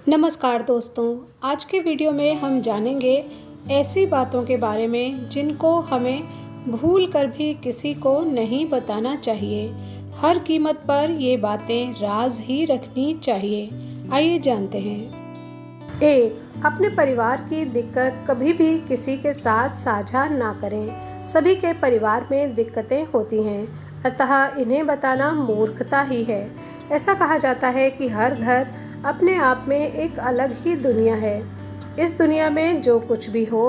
नमस्कार दोस्तों, आज के वीडियो में हम जानेंगे ऐसी बातों के बारे में जिनको हमें भूल कर भी किसी को नहीं बताना चाहिए। हर कीमत पर ये बातें राज ही रखनी चाहिए। आइए जानते हैं। 1. अपने परिवार की दिक्कत कभी भी किसी के साथ साझा ना करें। सभी के परिवार में दिक्कतें होती हैं, अतः इन्हें बताना मूर्खता ही है। ऐसा कहा जाता है कि हर घर अपने आप में एक अलग ही दुनिया है। इस दुनिया में जो कुछ भी हो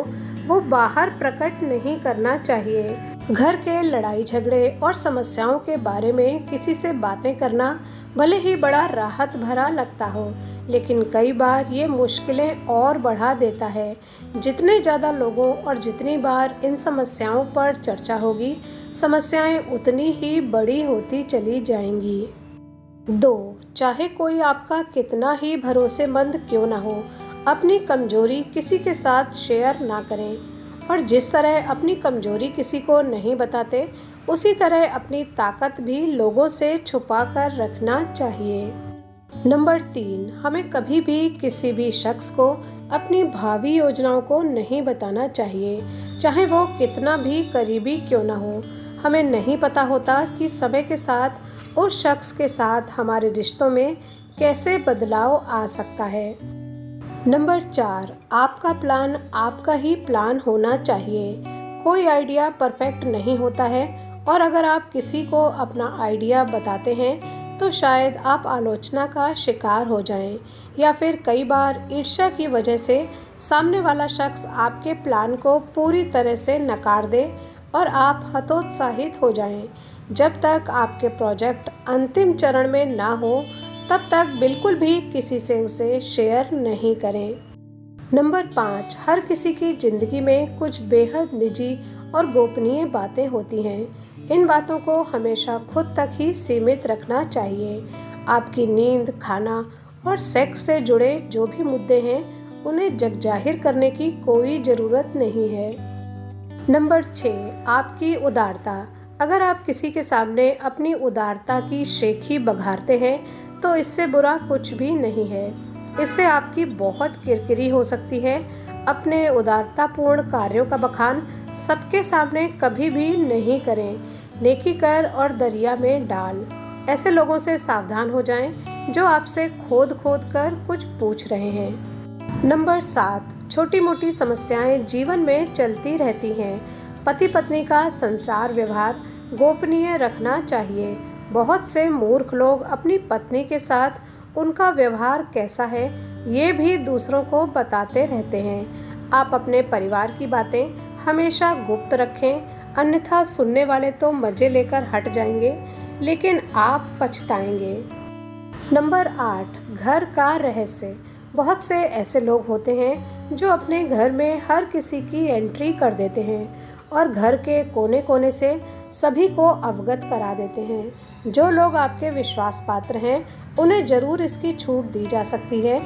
वो बाहर प्रकट नहीं करना चाहिए। घर के लड़ाई झगड़े और समस्याओं के बारे में किसी से बातें करना भले ही बड़ा राहत भरा लगता हो, लेकिन कई बार ये मुश्किलें और बढ़ा देता है। जितने ज़्यादा लोगों और जितनी बार इन समस्याओं पर चर्चा होगी, समस्याएं उतनी ही बड़ी होती चली जाएंगी। 2. चाहे कोई आपका कितना ही भरोसेमंद क्यों ना हो, अपनी कमजोरी किसी के साथ शेयर ना करें। और जिस तरह अपनी कमजोरी किसी को नहीं बताते, उसी तरह अपनी ताकत भी लोगों से छुपा कर रखना चाहिए। नंबर 3. हमें कभी भी किसी भी शख्स को अपनी भावी योजनाओं को नहीं बताना चाहिए, चाहे वो कितना भी करीबी क्यों ना हो। हमें नहीं पता होता कि समय के साथ उस शख्स के साथ हमारे रिश्तों में कैसे बदलाव आ सकता है। नंबर 4. आपका प्लान आपका ही प्लान होना चाहिए। कोई आइडिया परफेक्ट नहीं होता है, और अगर आप किसी को अपना आइडिया बताते हैं तो शायद आप आलोचना का शिकार हो जाएं, या फिर कई बार ईर्ष्या की वजह से सामने वाला शख्स आपके प्लान को पूरी तरह से नकार दे और आप हतोत्साहित हो जाएं। जब तक आपके प्रोजेक्ट अंतिम चरण में ना हो, तब तक बिल्कुल भी किसी से उसे शेयर नहीं करें। नंबर 5. हर किसी की ज़िंदगी में कुछ बेहद निजी और गोपनीय बातें होती हैं। इन बातों को हमेशा खुद तक ही सीमित रखना चाहिए। आपकी नींद, खाना और सेक्स से जुड़े जो भी मुद्दे हैं, उन्हें जगजाहिर करने की कोई ज़रूरत नहीं है। नंबर 6. आपकी उदारता। अगर आप किसी के सामने अपनी उदारता की शेखी बघारते हैं तो इससे बुरा कुछ भी नहीं है। इससे आपकी बहुत किरकिरी हो सकती है। अपने उदारतापूर्ण कार्यों का बखान सबके सामने कभी भी नहीं करें। नेकी कर और दरिया में डाल। ऐसे लोगों से सावधान हो जाएं जो आपसे खोद खोद कर कुछ पूछ रहे हैं। नंबर 7. छोटी मोटी समस्याएं जीवन में चलती रहती हैं। पति पत्नी का संसार व्यवहार गोपनीय रखना चाहिए। बहुत से मूर्ख लोग अपनी पत्नी के साथ उनका व्यवहार कैसा है ये भी दूसरों को बताते रहते हैं। आप अपने परिवार की बातें हमेशा गुप्त रखें, अन्यथा सुनने वाले तो मज़े लेकर हट जाएंगे, लेकिन आप पछताएंगे। नंबर 8. घर का रहस्य। बहुत से ऐसे लोग होते हैं जो अपने घर में हर किसी की एंट्री कर देते हैं और घर के कोने कोने से सभी को अवगत करा देते हैं। जो लोग आपके विश्वास पात्र हैं, उन्हें ज़रूर इसकी छूट दी जा सकती है,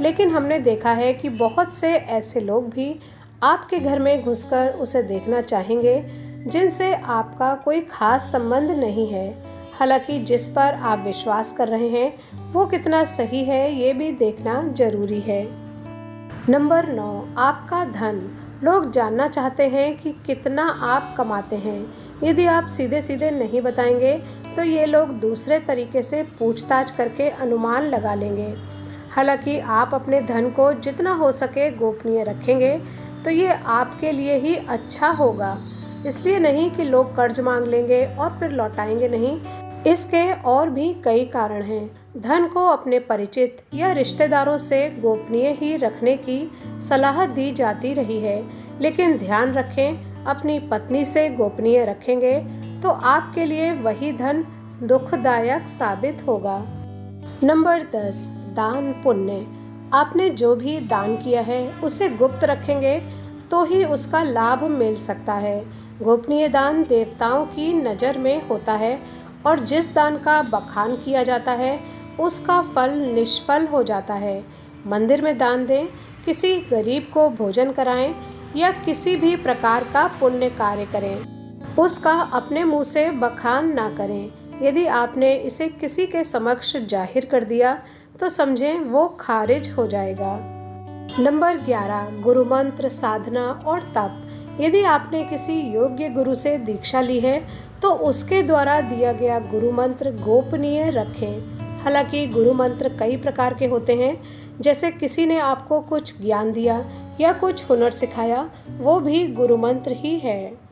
लेकिन हमने देखा है कि बहुत से ऐसे लोग भी आपके घर में घुसकर उसे देखना चाहेंगे जिनसे आपका कोई खास संबंध नहीं है। हालांकि जिस पर आप विश्वास कर रहे हैं वो कितना सही है ये भी देखना जरूरी है। नंबर 9. आपका धन। लोग जानना चाहते हैं कि कितना आप कमाते हैं। यदि आप सीधे सीधे नहीं बताएंगे तो ये लोग दूसरे तरीके से पूछताछ करके अनुमान लगा लेंगे। हालांकि आप अपने धन को जितना हो सके गोपनीय रखेंगे तो ये आपके लिए ही अच्छा होगा। इसलिए नहीं कि लोग कर्ज मांग लेंगे और फिर लौटाएंगे नहीं। इसके और भी कई कारण हैं। धन को अपने परिचित या रिश्तेदारों से गोपनीय ही रखने की सलाह दी जाती रही है, लेकिन ध्यान रखें, अपनी पत्नी से गोपनीय रखेंगे तो आपके लिए वही धन दुखदायक साबित होगा। नंबर 10. दान पुण्य। आपने जो भी दान किया है उसे गुप्त रखेंगे तो ही उसका लाभ मिल सकता है। गोपनीय दान देवताओं की नज़र में होता है, और जिस दान का बखान किया जाता है उसका फल निष्फल हो जाता है। मंदिर में दान दें, किसी गरीब को भोजन कराएं या किसी भी प्रकार का पुण्य कार्य करें, उसका अपने मुंह से बखान ना करें। यदि आपने इसे किसी के समक्ष जाहिर कर दिया तो समझें वो खारिज हो जाएगा। नंबर 11, गुरु मंत्र, साधना और तप। यदि आपने किसी योग्य गुरु से दीक्षा ली है तो उसके द्वारा दिया गया गुरु मंत्र गोपनीय रखें। हालांकि गुरु मंत्र कई प्रकार के होते हैं, जैसे किसी ने आपको कुछ ज्ञान दिया या कुछ हुनर सिखाया, वो भी गुरु मंत्र ही है।